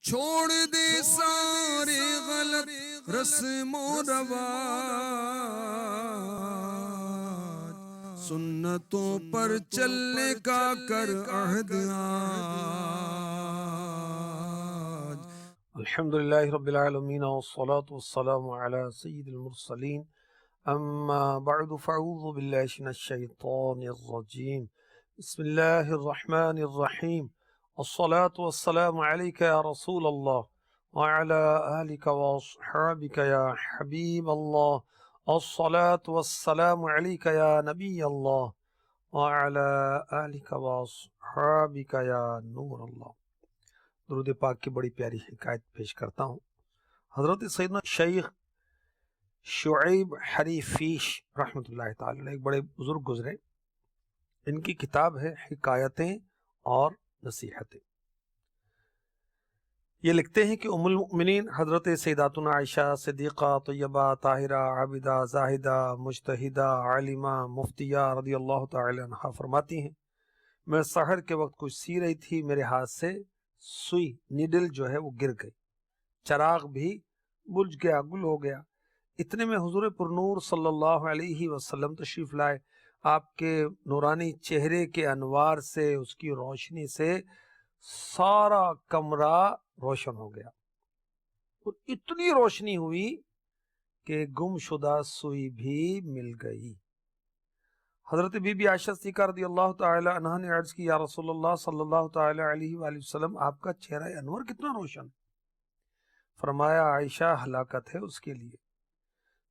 چھوڑ دے سارے غلط رسم و رواج، سنتوں پر چلنے کا کر عہد آج۔ الحمدللہ رب العالمین والصلاة والسلام علی سید المرسلین، اما بعد فاعوذ باللہ من الشیطان الرجیم، بسم اللہ الرحمن الرحیم، الصلاة والسلام علیک یا رسول اللہ وعلی آلک واصحابک یا حبیب اللہ، الصلاة والسلام علیک یا نبی اللہ وعلی آلک واصحابک یا نور اللہ۔ درود پاک کی بڑی پیاری حکایت پیش کرتا ہوں۔ حضرت سیدنا شیخ شعیب حریفیش رحمۃ اللہ تعالی علیہ ایک بڑے بزرگ گزرے، ان کی کتاب ہے حکایتیں اور نصیحتیں۔ یہ لکھتے ہیں کہ ام المؤمنین حضرت سیداتنا عائشہ صدیقہ طیبہ طاہرہ عابدہ زاہدہ مجتہدہ عالمہ مفتیہ رضی اللہ تعالی عنہا فرماتی ہیں، میں سحر کے وقت کچھ سی رہی تھی، میرے ہاتھ سے سوئی نیڈل جو ہے وہ گر گئی، چراغ بھی بجھ گیا، گل ہو گیا۔ اتنے میں حضور پرنور صلی اللہ علیہ وسلم تشریف لائے، آپ کے نورانی چہرے کے انوار سے، اس کی روشنی سے سارا کمرہ روشن ہو گیا، اور اتنی روشنی ہوئی کہ گم شدہ سوئی بھی مل گئی۔ حضرت بی بی عائشہ صدیقہ رضی اللہ تعالی عنہ نے عرض کی، یا رسول اللہ صلی اللہ تعالی علیہ وآلہ وسلم، آپ کا چہرہ انور کتنا روشن ہے؟ فرمایا، عائشہ ہلاکت ہے اس کے لیے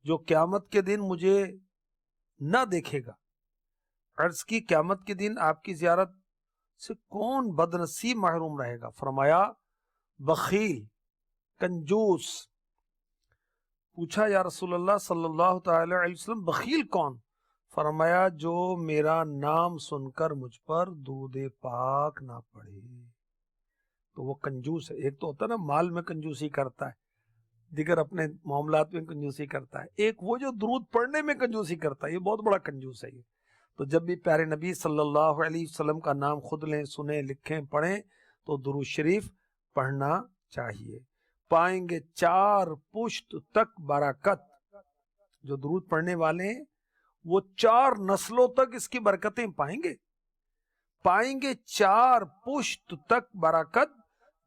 جو قیامت کے دن مجھے نہ دیکھے گا۔ عرض کی، قیامت کے دن آپ کی زیارت سے کون بدنصیب محروم رہے گا؟ فرمایا، بخیل، کنجوس۔ پوچھا، یا رسول اللہ صلی اللہ تعالی علیہ وسلم، بخیل کون؟ فرمایا، جو میرا نام سن کر مجھ پر درود پاک نہ پڑھے تو وہ کنجوس ہے۔ ایک تو ہوتا ہے نا مال میں کنجوسی کرتا ہے، دیگر اپنے معاملات میں کنجوسی کرتا ہے، ایک وہ جو درود پڑھنے میں کنجوسی کرتا ہے، یہ بہت بڑا کنجوس ہے یہ۔ تو جب بھی پیارے نبی صلی اللہ علیہ وسلم کا نام خود لیں، سنیں، لکھیں، پڑھیں تو درود شریف پڑھنا چاہیے۔ پائیں گے 4 پشت تک برکت، جو درود پڑھنے والے ہیں وہ 4 نسلوں تک اس کی برکتیں پائیں گے۔ 4 پشت تک برکت،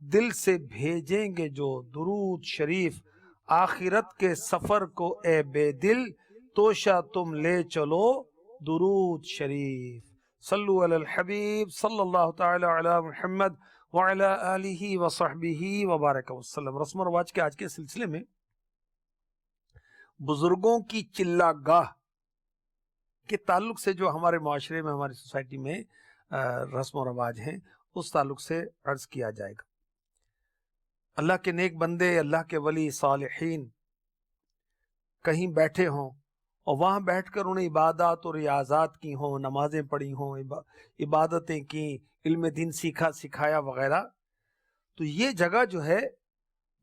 دل سے بھیجیں گے جو درود شریف، آخرت کے سفر کو اے بے دل، توشہ تم لے چلو درود شریف۔ صلو علی الحبیب صلی اللہ تعالی علی محمد وعلی آلہ وصحبہ وبارک وسلم۔ رسم و رواج کے آج کے سلسلے میں بزرگوں کی چلہ گاہ کے تعلق سے جو ہمارے معاشرے میں، ہماری سوسائٹی میں رسم و رواج ہیں، اس تعلق سے عرض کیا جائے گا۔ اللہ کے نیک بندے، اللہ کے ولی صالحین کہیں بیٹھے ہوں اور وہاں بیٹھ کر انہیں عبادات اور ریاضات کی ہوں، نمازیں پڑھی ہوں، عبادتیں کی، علم دین سیکھا سکھایا وغیرہ، تو یہ جگہ جو ہے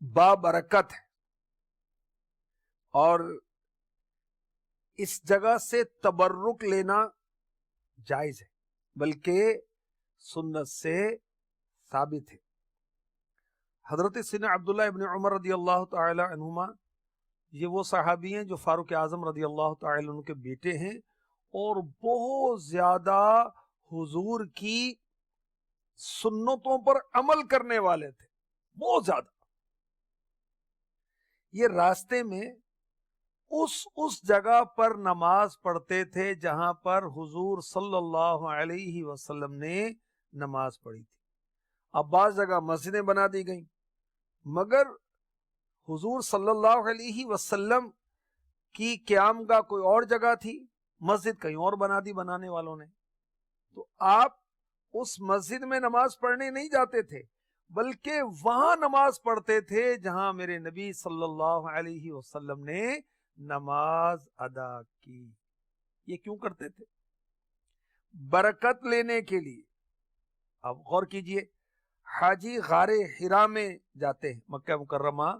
بابرکت ہے، اور اس جگہ سے تبرک لینا جائز ہے، بلکہ سنت سے ثابت ہے۔ حضرت سیدنا عبداللہ ابن عمر رضی اللہ تعالی عنہما، یہ وہ صحابی ہیں جو فاروق اعظم رضی اللہ تعالی عنہ کے بیٹے ہیں، اور بہت زیادہ حضور کی سنتوں پر عمل کرنے والے تھے، بہت زیادہ۔ یہ راستے میں اس جگہ پر نماز پڑھتے تھے جہاں پر حضور صلی اللہ علیہ وسلم نے نماز پڑھی تھی۔ اب بعض جگہ مسجدیں بنا دی گئیں، مگر حضور صلی اللہ علیہ وسلم کی قیام گاہ کوئی اور جگہ تھی، مسجد کہیں اور بنا دی بنانے والوں نے۔ تو آپ اس مسجد میں نماز پڑھنے نہیں جاتے تھے، بلکہ وہاں نماز پڑھتے تھے جہاں میرے نبی صلی اللہ علیہ وسلم نے نماز ادا کی۔ یہ کیوں کرتے تھے؟ برکت لینے کے لیے۔ اب غور کیجئے، حاجی غار حرا میں جاتے ہیں، مکہ مکرمہ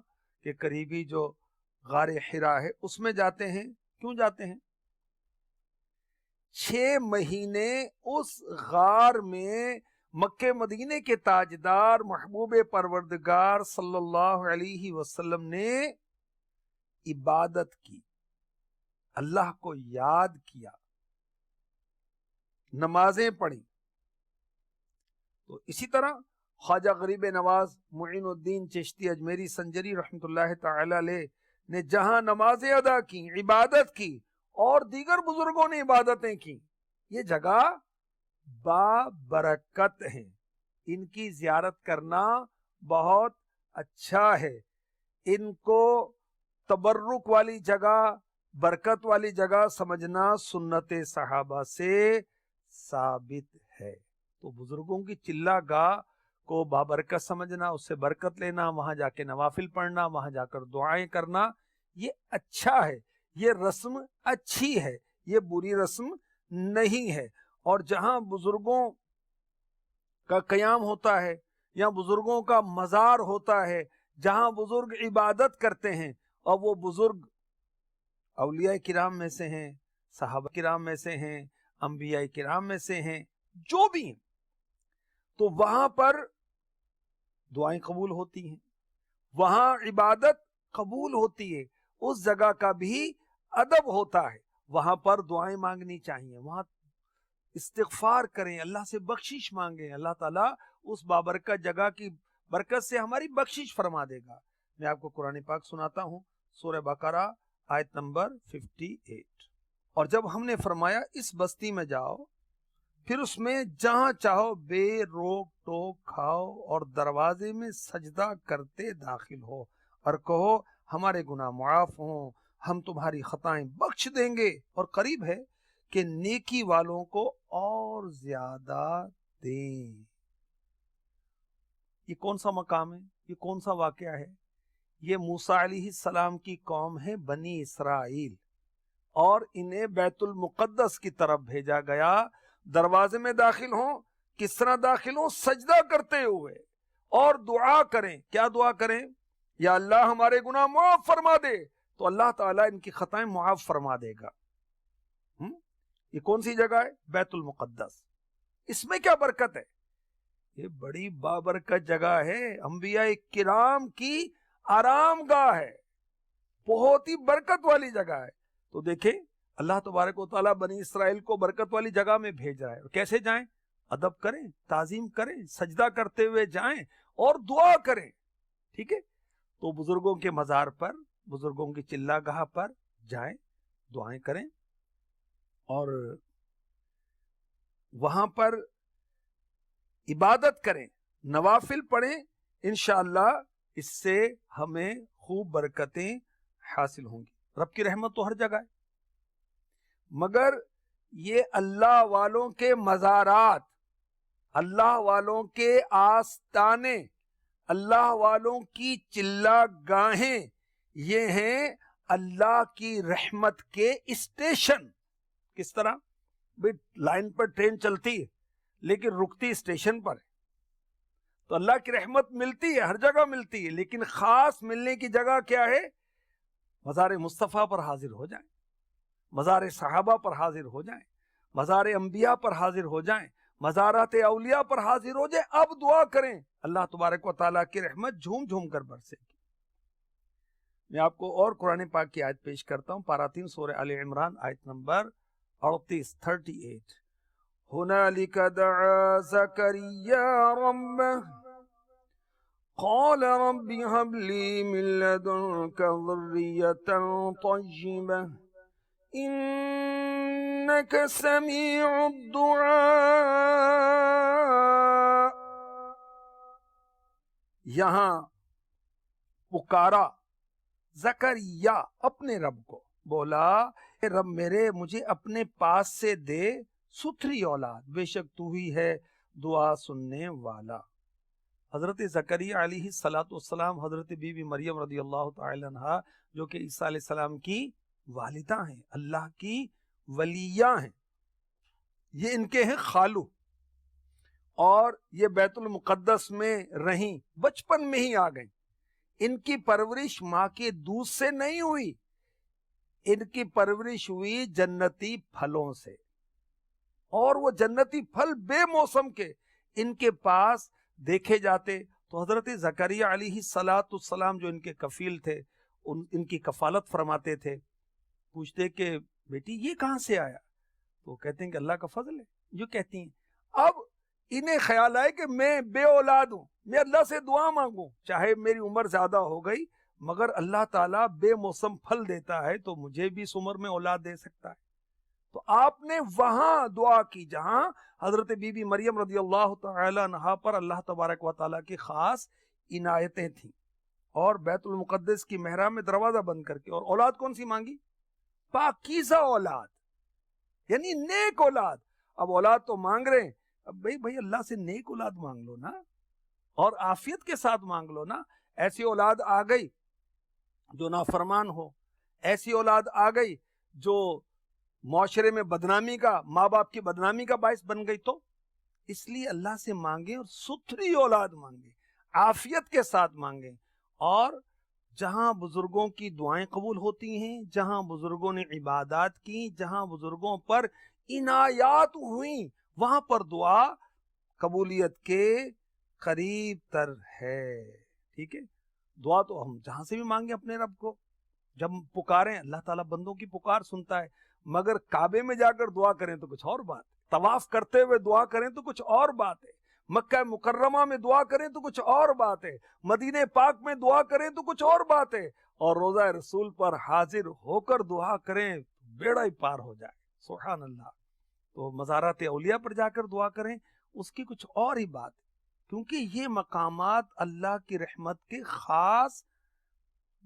کے قریبی جو غار حرا ہے اس میں جاتے ہیں۔ کیوں جاتے ہیں؟ 6 مہینے اس غار میں مکے مدینے کے تاجدار محبوب پروردگار صلی اللہ علیہ وسلم نے عبادت کی، اللہ کو یاد کیا، نمازیں پڑھی. تو اسی طرح خواجہ غریب نواز معین الدین چشتی اجمیری سنجری رحمۃ اللہ تعالی علیہ نے جہاں نمازیں ادا کی، عبادت کی، اور دیگر بزرگوں نے عبادتیں کی، یہ جگہ بابرکت ہیں. ان کی زیارت کرنا بہت اچھا ہے. ان کو تبرک والی جگہ، برکت والی جگہ سمجھنا سنت صحابہ سے ثابت ہے. تو بزرگوں کی چلہ گاہ کو بابرکت سمجھنا، اس سے برکت لینا، وہاں جا کے نوافل پڑھنا، وہاں جا کر دعائیں کرنا، یہ اچھا ہے، یہ رسم اچھی ہے، یہ بری رسم نہیں ہے. اور جہاں بزرگوں کا قیام ہوتا ہے یا بزرگوں کا مزار ہوتا ہے، جہاں بزرگ عبادت کرتے ہیں، اور وہ بزرگ اولیاء کرام میں سے ہیں، صحابہ کرام میں سے ہیں، انبیاء کرام میں سے ہیں، جو بھی ہیں، تو وہاں پر دعائیں قبول ہوتی ہیں، وہاں عبادت قبول ہوتی ہے. اس جگہ کا بھی ادب ہوتا ہے، وہاں پر دعائیں مانگنی چاہیے، وہاں استغفار کریں، اللہ سے بخشش مانگیں. اللہ تعالیٰ اس بابرکت جگہ کی برکت سے ہماری بخشش فرما دے گا. میں آپ کو قرآن پاک سناتا ہوں، سورہ بقرہ آیت نمبر 58. اور جب ہم نے فرمایا اس بستی میں جاؤ، پھر اس میں جہاں چاہو بے روک ٹوک کھاؤ، اور دروازے میں سجدہ کرتے داخل ہو، اور کہو ہمارے گناہ معاف ہوں، ہم تمہاری خطائیں بخش دیں گے، اور قریب ہے کہ نیکی والوں کو اور زیادہ دیں. یہ کون سا مقام ہے؟ یہ کون سا واقعہ ہے؟ یہ موسیٰ علیہ السلام کی قوم ہے بنی اسرائیل، اور انہیں بیت المقدس کی طرف بھیجا گیا. دروازے میں داخل ہوں، کس طرح داخل ہوں؟ سجدہ کرتے ہوئے، اور دعا کریں. کیا دعا کریں؟ یا اللہ ہمارے گناہ معاف فرما دے، تو اللہ تعالیٰ ان کی خطائیں معاف فرما دے گا. یہ کون سی جگہ ہے؟ بیت المقدس. اس میں کیا برکت ہے؟ یہ بڑی بابرکت جگہ ہے، انبیاء کرام کی آرام گاہ ہے، بہت ہی برکت والی جگہ ہے. تو دیکھیں اللہ تبارک و تعالیٰ بنی اسرائیل کو برکت والی جگہ میں بھیج رہا ہے. کیسے جائیں؟ ادب کریں، تعظیم کریں، سجدہ کرتے ہوئے جائیں، اور دعا کریں. ٹھیک ہے؟ تو بزرگوں کے مزار پر، بزرگوں کی چلہ گاہ پر جائیں، دعائیں کریں، اور وہاں پر عبادت کریں، نوافل پڑھیں. انشاءاللہ اس سے ہمیں خوب برکتیں حاصل ہوں گی. رب کی رحمت تو ہر جگہ ہے، مگر یہ اللہ والوں کے مزارات، اللہ والوں کے آستانے، اللہ والوں کی چلہ گاہیں، یہ ہیں اللہ کی رحمت کے اسٹیشن. کس طرح؟ لائن پر ٹرین چلتی ہے لیکن رکتی اسٹیشن پر ہے. تو اللہ کی رحمت ملتی ہے، ہر جگہ ملتی ہے، لیکن خاص ملنے کی جگہ کیا ہے؟ مزار مصطفیٰ پر حاضر ہو جائیں، مزار صحابہ پر حاضر ہو جائیں، مزار انبیاء پر حاضر ہو جائیں، مزارات اولیاء پر حاضر ہو جائیں. اب دعا کریں، اللہ تبارک و تعالیٰ کی رحمت جھوم جھوم کر برسے گی. میں آپ کو اور قرآن پاک کی آیت پیش کرتا ہوں، پارہ 3 سورہ آل عمران آیت نمبر 38. هنالك دعا زكريا ربه قال رب هب لي من لدنك ذرية طيبة إنك سميع الدعاء. یہاں پکارا زکریا اپنے رب کو، بولا اے رب میرے، مجھے اپنے پاس سے دے ستھری اولاد، بے شک تو ہی ہے دعا سننے والا. حضرت زکریا علیہ السلام حضرت بی بی مریم رضی اللہ تعالی عنہ، جو کہ عیسیٰ علیہ السلام کی والدہ ہیں، اللہ کی ولیہ ہیں، یہ ان کے ہیں خالو، اور یہ بیت المقدس میں رہیں، بچپن میں ہی آ گئیں. ان کی پرورش ماں کے دودھ سے نہیں ہوئی، ان کی پرورش ہوئی جنتی پھلوں سے، اور وہ جنتی پھل بے موسم کے. ان کے پاس دیکھے جاتے تو حضرت زکریا علیہ السلام جو ان کے کفیل تھے ان کی کفالت فرماتے تھے. پوچھتے کہ بیٹی یہ کہاں سے آیا؟ تو کہتے ہیں کہ اللہ کا فضل ہے. جو کہتی ہیں اب انہیں خیال آئے کہ میں بے اولاد ہوں, میں اللہ سے دعا مانگوں, چاہے میری عمر زیادہ ہو گئی مگر اللہ تعالیٰ بے موسم پھل دیتا ہے تو مجھے بھی اس عمر میں اولاد دے سکتا ہے. تو آپ نے وہاں دعا کی جہاں حضرت بی بی مریم رضی اللہ تعالی عنہا پر اللہ تبارک و تعالیٰ کی خاص عنایتیں تھیں, اور بیت المقدس کی محراب میں دروازہ بند کر کے. اور اولاد کون سی مانگی؟ پاکیزہ اولاد, یعنی نیک اولاد. اب اولاد تو مانگ رہے ہیں, اب بھائی اللہ سے نیک اولاد مانگ لو نا, اور عافیت کے ساتھ مانگ لو نا. ایسی اولاد آ گئی جو نافرمان ہو, ایسی اولاد آ گئی جو معاشرے میں بدنامی کا, ماں باپ کی بدنامی کا باعث بن گئی, تو اس لیے اللہ سے مانگیں اور ستھری اولاد مانگیں, عافیت کے ساتھ مانگیں. اور جہاں بزرگوں کی دعائیں قبول ہوتی ہیں, جہاں بزرگوں نے عبادات کی, جہاں بزرگوں پر عنایات ہوئیں, وہاں پر دعا قبولیت کے قریب تر ہے. ٹھیک ہے, دعا تو ہم جہاں سے بھی مانگیں اپنے رب کو, جب پکاریں اللہ تعالیٰ بندوں کی پکار سنتا ہے, مگر کعبے میں جا کر دعا کریں تو کچھ اور بات ہے, طواف کرتے ہوئے دعا کریں تو کچھ اور بات ہے, مکہ مکرمہ میں دعا کریں تو کچھ اور بات ہے, مدینہ پاک میں دعا کریں تو کچھ اور بات ہے, اور روضہ رسول پر حاضر ہو کر دعا کریں بیڑا ہی پار ہو جائے. سبحان اللہ. تو مزارات اولیاء پر جا کر دعا کریں اس کی کچھ اور ہی بات ہے, کیونکہ یہ مقامات اللہ کی رحمت کے خاص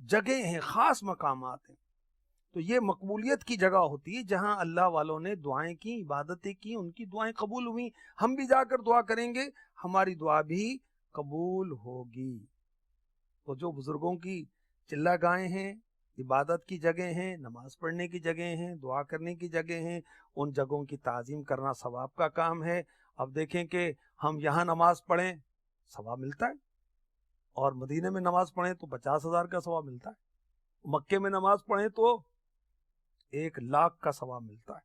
جگہ ہیں, خاص مقامات ہیں. تو یہ مقبولیت کی جگہ ہوتی ہے جہاں اللہ والوں نے دعائیں کی, عبادتیں کی, ان کی دعائیں قبول ہوئیں. ہم بھی جا کر دعا کریں گے, ہماری دعا بھی قبول ہوگی. تو جو بزرگوں کی چلہ گاہیں ہیں, عبادت کی جگہ ہیں, نماز پڑھنے کی جگہ ہیں, دعا کرنے کی جگہ ہیں, ان جگہوں کی تعظیم کرنا ثواب کا کام ہے. اب دیکھیں کہ ہم یہاں نماز پڑھیں ثواب ملتا ہے, اور مدینے میں نماز پڑھیں تو 50,000 کا ثواب ملتا ہے, مکے میں نماز پڑھیں تو 1,00,000 کا ثواب ملتا ہے.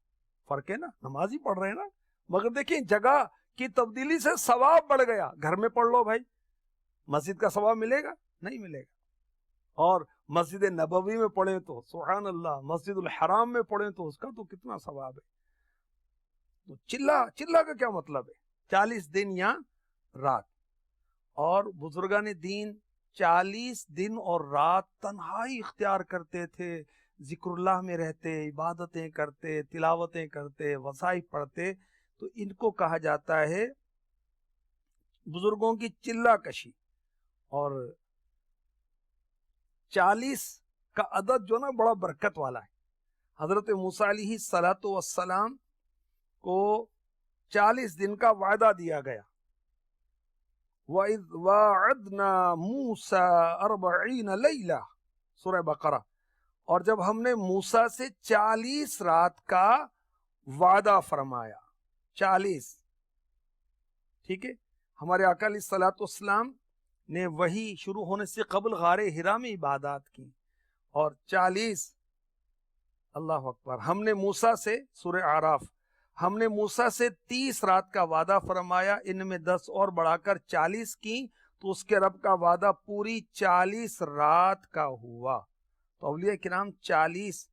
فرق ہے نا, نماز ہی پڑھ رہے ہیں نا, مگر دیکھیں جگہ کی تبدیلی سے ثواب بڑھ گیا. گھر میں پڑھ لو بھائی, مسجد کا ثواب ملے گا؟ نہیں ملے گا. اور مسجد نبوی میں پڑھیں تو سبحان اللہ, مسجد الحرام میں پڑھیں تو اس کا تو کتنا ثواب ہے. تو چلہ کا کیا مطلب ہے؟ 40 دن یا رات. اور بزرگان دین 40 دن اور رات تنہائی اختیار کرتے تھے, ذکر اللہ میں رہتے, عبادتیں کرتے, تلاوتیں کرتے, وصائف پڑھتے. تو ان کو کہا جاتا ہے بزرگوں کی چلہ کشی. اور 40 کا عدد جو نا بڑا برکت والا ہے. حضرت موسیٰ علیہ السلام کو 40 دن کا وعدہ دیا گیا. وَإِذْ وَاعَدْنَا مُوسَىٰ 40 لَيْلَةً, سورہ بقرہ. اور جب ہم نے موسیٰ سے 40 رات کا وعدہ فرمایا, 40, ٹھیک ہے. ہمارے آقا علیہ الصلوۃ والسلام نے وحی شروع ہونے سے قبل غار حرا میں عبادات کی, اور 40, اللہ اکبر. ہم نے موسیٰ سے, سورہ اعراف, ہم نے موسیٰ سے 30 رات کا وعدہ فرمایا, ان میں 10 اور بڑھا کر 40 کی, تو اس کے رب کا وعدہ پوری 40 رات کا ہوا. تو اولیاء کرام 40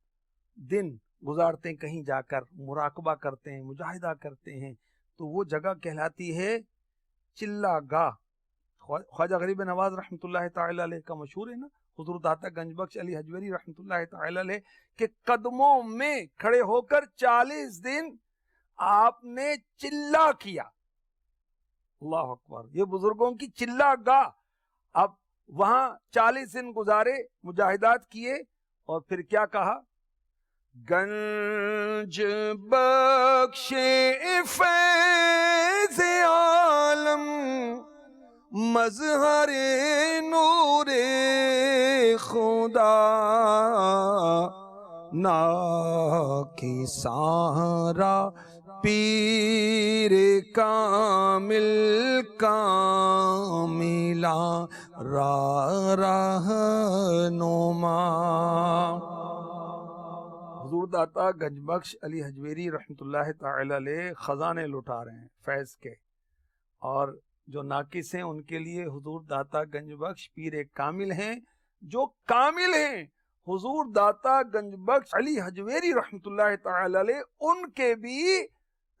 دن گزارتے ہیں کہیں جا کر, مراقبہ کرتے ہیں, مجاہدہ کرتے ہیں. تو وہ جگہ کہلاتی ہے چلہ گاہ. خواجہ غریب نواز رحمۃ اللہ تعالی علیہ کا مشہور ہے نا, حضور داتا گنج بخش علی حجویری رحمۃ اللہ تعالی علیہ کے قدموں میں کھڑے ہو کر 40 دن آپ نے چلہ کیا. اللہ اکبر, یہ بزرگوں کی چلہ گاہ. اب وہاں 40 دن گزارے, مجاہدات کیے, اور پھر کیا کہا؟ گنج بخش فیض عالم مظہر نور خدا نا کی سارا پیر کامل کاملا رہنما. حضور داتا گنج بخش علی حجویری رحمۃ اللہ تعالی علیہ خزانے لٹا رہے ہیں فیض کے, اور جو ناقص ہیں ان کے لیے حضور داتا گنج بخش پیر کامل ہیں جو کامل ہیں. حضور داتا گنج بخش علی حجویری رحمت اللہ تعالی علیہ ان کے بھی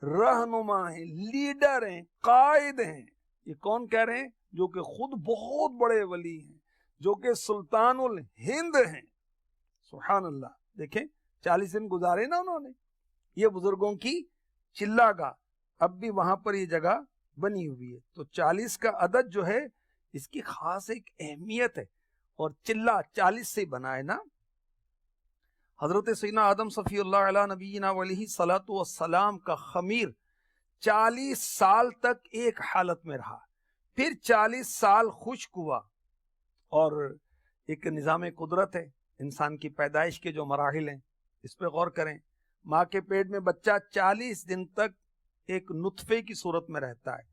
رہنما ہیں، لیڈر ہیں، قائد ہیں. یہ کون کہہ رہے ہیں؟ جو کہ خود بہت بڑے ولی ہیں، جو کہ سلطان الہند ہیں. سبحان اللہ. دیکھیں 40 دن گزارے نا انہوں نے. یہ بزرگوں کی چلہ گاہ اب بھی وہاں پر یہ جگہ بنی ہوئی ہے. تو 40 کا عدد جو ہے اس کی خاص ایک اہمیت ہے، اور چلہ 40 سے بنا ہے نا. حضرت سیدنا آدم صفی اللہ علیہ نبینا علیہ صلاۃ والسلام کا خمیر 40 سال تک ایک حالت میں رہا، پھر 40 سال خشک ہوا. اور ایک نظام قدرت ہے انسان کی پیدائش کے جو مراحل ہیں اس پہ غور کریں. ماں کے پیٹ میں بچہ 40 دن تک ایک نطفے کی صورت میں رہتا ہے،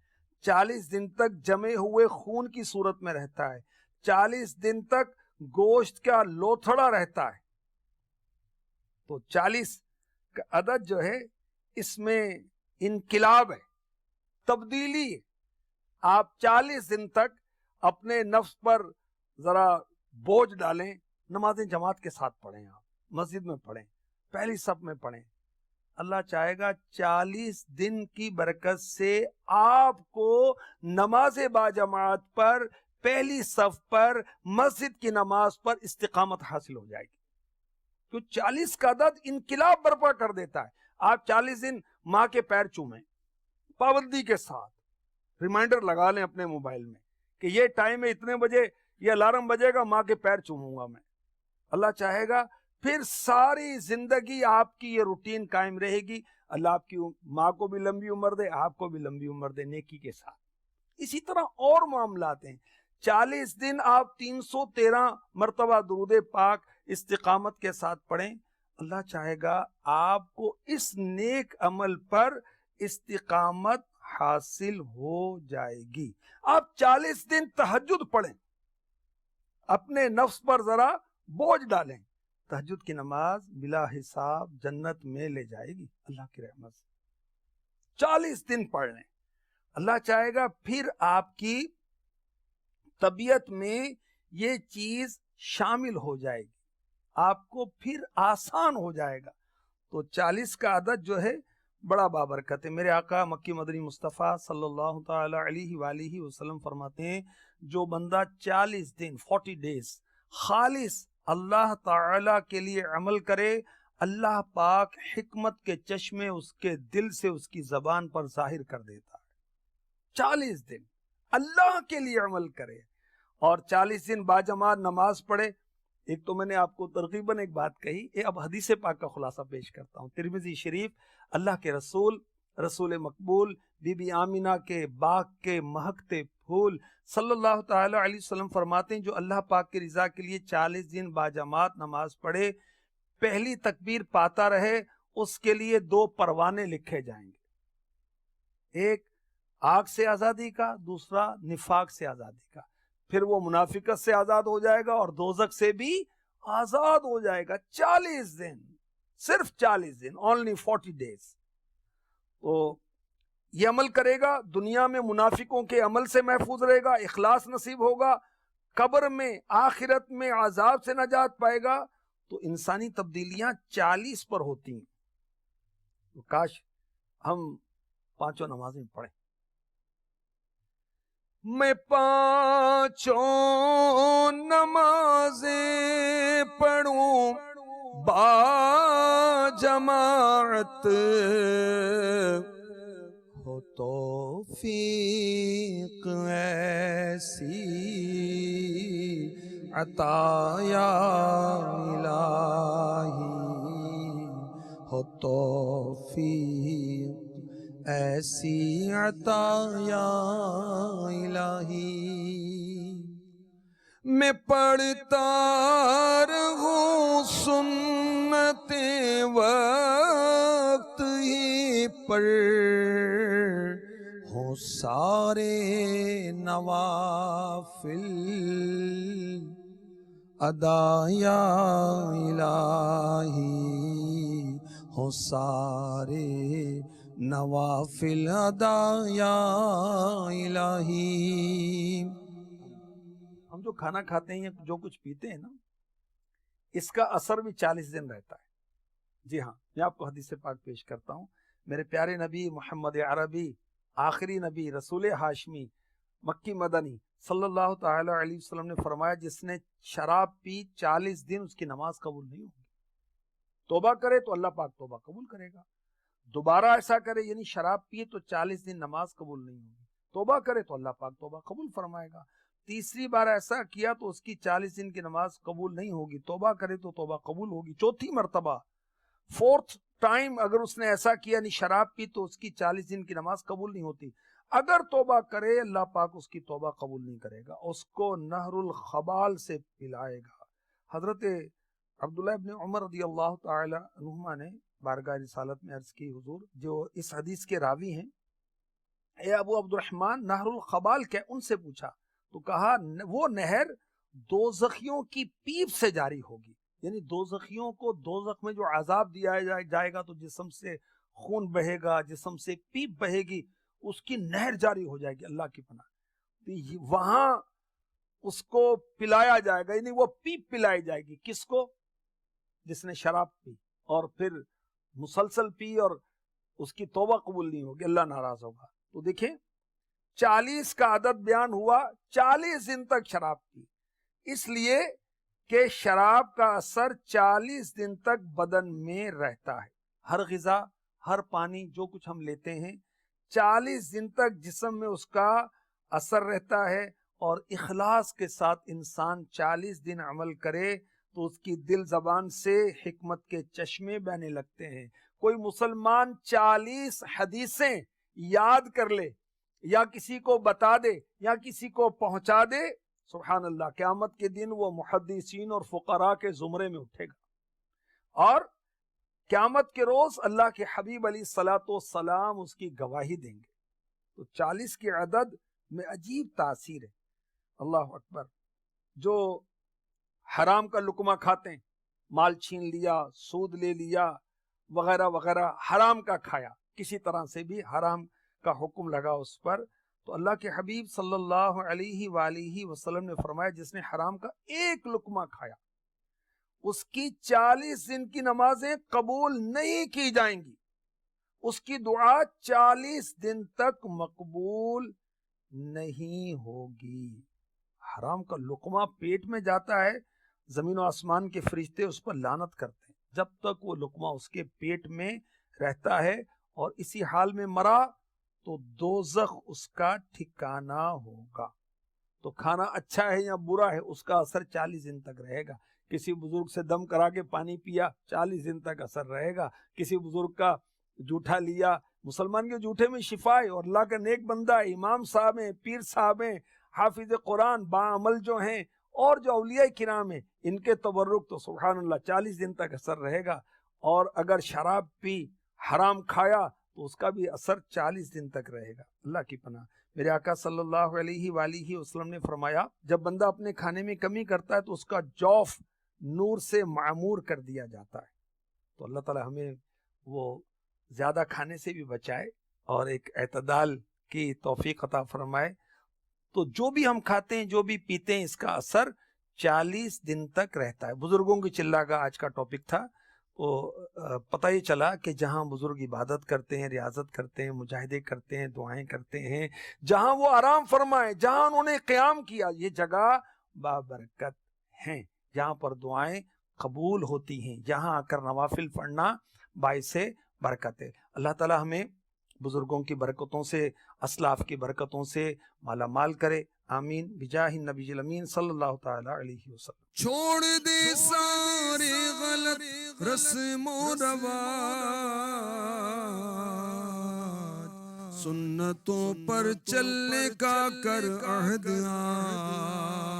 40 دن تک جمے ہوئے خون کی صورت میں رہتا ہے، 40 دن تک گوشت کا لوتھڑا رہتا ہے. تو 40 کا عدد جو ہے اس میں انقلاب ہے، تبدیلی ہے. آپ 40 دن تک اپنے نفس پر ذرا بوجھ ڈالیں، نمازیں جماعت کے ساتھ پڑھیں، آپ مسجد میں پڑھیں، پہلی صف میں پڑھیں. اللہ چاہے گا 40 دن کی برکت سے آپ کو نماز با جماعت پر، پہلی صف پر، مسجد کی نماز پر استقامت حاصل ہو جائے گی. تو 40 کا عدد انقلاب برپا کر دیتا ہے. آپ 40 دن ماں کے پیر چومیں پابندی کے ساتھ، ریمائنڈر لگا لیں اپنے موبائل میں کہ یہ ٹائم ہے، اتنے بجے یہ الارم بجے گا، ماں کے پیر چوموں گا میں. اللہ چاہے گا پھر ساری زندگی آپ کی یہ روٹین قائم رہے گی. اللہ آپ کی ماں کو بھی لمبی عمر دے، آپ کو بھی لمبی عمر دے نیکی کے ساتھ. اسی طرح اور معاملات ہیں. 40 دن آپ 313 مرتبہ درود پاک استقامت کے ساتھ پڑھیں. اللہ چاہے گا آپ کو اس نیک عمل پر استقامت حاصل ہو جائے گی. آپ 40 دن تہجد پڑھیں، اپنے نفس پر ذرا بوجھ ڈالیں. تہجد کی نماز بلا حساب جنت میں لے جائے گی اللہ کی رحمت سے. 40 دن پڑھ لیں. اللہ چاہے گا پھر آپ کی طبیعت میں یہ چیز شامل ہو جائے گی، آپ کو پھر آسان ہو جائے گا. تو 40 کا عدد جو ہے بڑا بابرکت ہے. میرے آقا مکی مدنی مصطفیٰ صلی اللہ تعالی علیہ وآلہ وسلم فرماتے ہیں جو بندہ 40 دن 40 ڈیز خالص اللہ تعالی کے لیے عمل کرے، اللہ پاک حکمت کے چشمے اس کے دل سے اس کی زبان پر ظاہر کر دیتا ہے. 40 دن اللہ کے لیے عمل کرے اور 40 دن باجماعت نماز پڑھے. ایک تو میں نے آپ کو ترغیباً ایک بات کہی، اب حدیث پاک کا خلاصہ پیش کرتا ہوں. ترمذی شریف، اللہ کے رسول مقبول بی بی آمینہ کے باغ کے مہکتے پھول صلی اللہ تعالی علیہ وسلم فرماتے ہیں جو اللہ پاک کی رضا کے لیے 40 دن باجماعت نماز پڑھے، پہلی تکبیر پاتا رہے، اس کے لیے 2 پروانے لکھے جائیں گے. ایک آگ سے آزادی کا، دوسرا نفاق سے آزادی کا. پھر وہ منافقت سے آزاد ہو جائے گا اور دوزخ سے بھی آزاد ہو جائے گا. 40 دن، صرف 40 دن، only 40 days. تو یہ عمل کرے گا، دنیا میں منافقوں کے عمل سے محفوظ رہے گا، اخلاص نصیب ہوگا، قبر میں آخرت میں عذاب سے نجات پائے گا. تو انسانی تبدیلیاں 40 پر ہوتی ہیں. تو کاش ہم 5 نمازیں پڑھیں. میں 5 نمازیں پڑھوں با جماعت، ہو توفیق ایسی عطا یا الہی، ہو توفیق ایسی عطا یا الہی. میں پڑھتا رہوں سنت وقت ہی پر، ہوں سارے نوافل ادا یا الہی، ہوں سارے نوافل ادا یا الہی۔ ہم جو کھانا کھاتے ہیں یا جو کچھ پیتے ہیں نا، اس کا اثر بھی 40 دن رہتا ہے۔ جی ہاں، میں آپ کو حدیث پاک پیش کرتا ہوں۔ میرے پیارے نبی محمد عربی، آخری نبی، رسول ہاشمی، مکی مدنی صلی اللہ تعالی علیہ وسلم نے فرمایا، جس نے شراب پی 40 دن اس کی نماز قبول نہیں ہوگی۔ توبہ کرے تو اللہ پاک توبہ قبول کرے گا، دوبارہ ایسا کرے یعنی شراب پیے تو 40 دن نماز قبول نہیں ہوگی، توبہ کرے تو اللہ پاک توبہ قبول فرمائے گا، تیسری بار ایسا کیا تو اس کی 40 دن کی نماز قبول نہیں ہوگی، توبہ کرے تو توبہ قبول ہوگی، چوتھی مرتبہ، فورتھ ٹائم اگر اس نے ایسا کیا یعنی شراب پی تو اس کی 40 دن کی نماز قبول نہیں ہوتی۔ اگر توبہ کرے اللہ پاک اس کی توبہ قبول نہیں کرے گا، اس کو نہر الخبال سے پلائے گا۔ حضرت عبداللہ ابن عمر رضی اللہ تعالی عنہما نے بارگاہ رسالت میں عرض کی، حضور جو اس حدیث کے راوی ہیں، اے ابو عبد الرحمن، نہر الخبال کیا؟ ان سے پوچھا تو کہا وہ نہر دوزخیوں کی پیپ سے جاری ہوگی، یعنی دوزخیوں کو دوزخ میں جو عذاب دیا جائے گا تو جسم سے خون بہے گا، جسم سے ایک پیپ بہے گی، اس کی نہر جاری ہو جائے گی، اللہ کی پناہ، وہاں اس کو پلایا جائے گا، یعنی وہ پیپ پلائی جائے گی، کس کو؟ جس نے شراب پی اور پھر مسلسل پی اور اس کی توبہ قبول نہیں ہوگی، اللہ ناراض ہوگا۔ تو دیکھیں 40 کا عدد بیان ہوا، 40 دن تک شراب پی، اس لیے کہ شراب کا اثر 40 دن تک بدن میں رہتا ہے۔ ہر غذا، ہر پانی جو کچھ ہم لیتے ہیں 40 دن تک جسم میں اس کا اثر رہتا ہے، اور اخلاص کے ساتھ انسان 40 دن عمل کرے تو اس کی دل زبان سے حکمت کے چشمے بہنے لگتے ہیں۔ کوئی مسلمان 40 حدیثیں یاد کر لے یا کسی کو بتا دے یا کسی کو پہنچا دے، سبحان اللہ، قیامت کے دن وہ محدثین اور فقراء کے زمرے میں اٹھے گا، اور قیامت کے روز اللہ کے حبیب علیہ الصلوۃ والسلام اس کی گواہی دیں گے۔ تو 40 کے عدد میں عجیب تاثیر ہے، اللہ اکبر۔ جو حرام کا لقمہ کھاتے ہیں، مال چھین لیا، سود لے لیا وغیرہ وغیرہ، حرام کا کھایا، کسی طرح سے بھی حرام کا حکم لگا اس پر، تو اللہ کے حبیب صلی اللہ علیہ وآلہ وسلم نے فرمایا، جس نے حرام کا ایک لقمہ کھایا اس کی 40 دن کی نمازیں قبول نہیں کی جائیں گی، اس کی دعا 40 دن تک مقبول نہیں ہوگی۔ حرام کا لقمہ پیٹ میں جاتا ہے، زمین و آسمان کے فرشتے اس پر لعنت کرتے ہیں جب تک وہ لقمہ اس کے پیٹ میں رہتا ہے، اور اسی حال میں مرا تو دوزخ اس کا ٹھکانہ ہوگا۔ تو کھانا اچھا ہے یا برا ہے، اس کا اثر 40 دن تک رہے گا۔ کسی بزرگ سے دم کرا کے پانی پیا، 40 دن تک اثر رہے گا۔ کسی بزرگ کا جھوٹا لیا، مسلمان کے جھوٹے میں شفا ہے، اور اللہ کا نیک بندہ ہے، امام صاحب ہیں، پیر صاحب ہیں، حافظ قرآن باعمل جو ہیں، اور جو اولیاء کرام ہیں، ان کے تبرک تو سبحان اللہ 40 دن تک اثر رہے گا۔ اور اگر شراب پی، حرام کھایا، تو اس کا بھی اثر 40 دن تک رہے گا، اللہ کی پناہ۔ میرے آقا صلی اللہ علیہ وآلہ وسلم نے فرمایا، جب بندہ اپنے کھانے میں کمی کرتا ہے تو اس کا جوف نور سے معمور کر دیا جاتا ہے۔ تو اللہ تعالی ہمیں وہ زیادہ کھانے سے بھی بچائے اور ایک اعتدال کی توفیق عطا فرمائے۔ تو جو بھی ہم کھاتے ہیں، جو بھی پیتے ہیں، اس کا اثر 40 دن تک رہتا ہے۔ بزرگوں کی چلا کا آج کا ٹاپک تھا۔ وہ پتہ یہ چلا کہ جہاں بزرگ عبادت کرتے ہیں، ریاضت کرتے ہیں، مجاہدے کرتے ہیں، دعائیں کرتے ہیں، جہاں وہ آرام فرمائے، جہاں انہوں نے قیام کیا، یہ جگہ بابرکت ہیں، جہاں پر دعائیں قبول ہوتی ہیں، جہاں آ کر نوافل پڑھنا باعث برکت ہے۔ اللہ تعالی ہمیں بزرگوں کی برکتوں سے، اسلاف کی برکتوں سے مالا مال کرے، آمین، بجاہ النبی الامین صلی اللہ تعالی علیہ وسلم۔ چھوڑ دے سارے غلط رسم و رواج، سنتوں پر چلنے کا کر عہد آج۔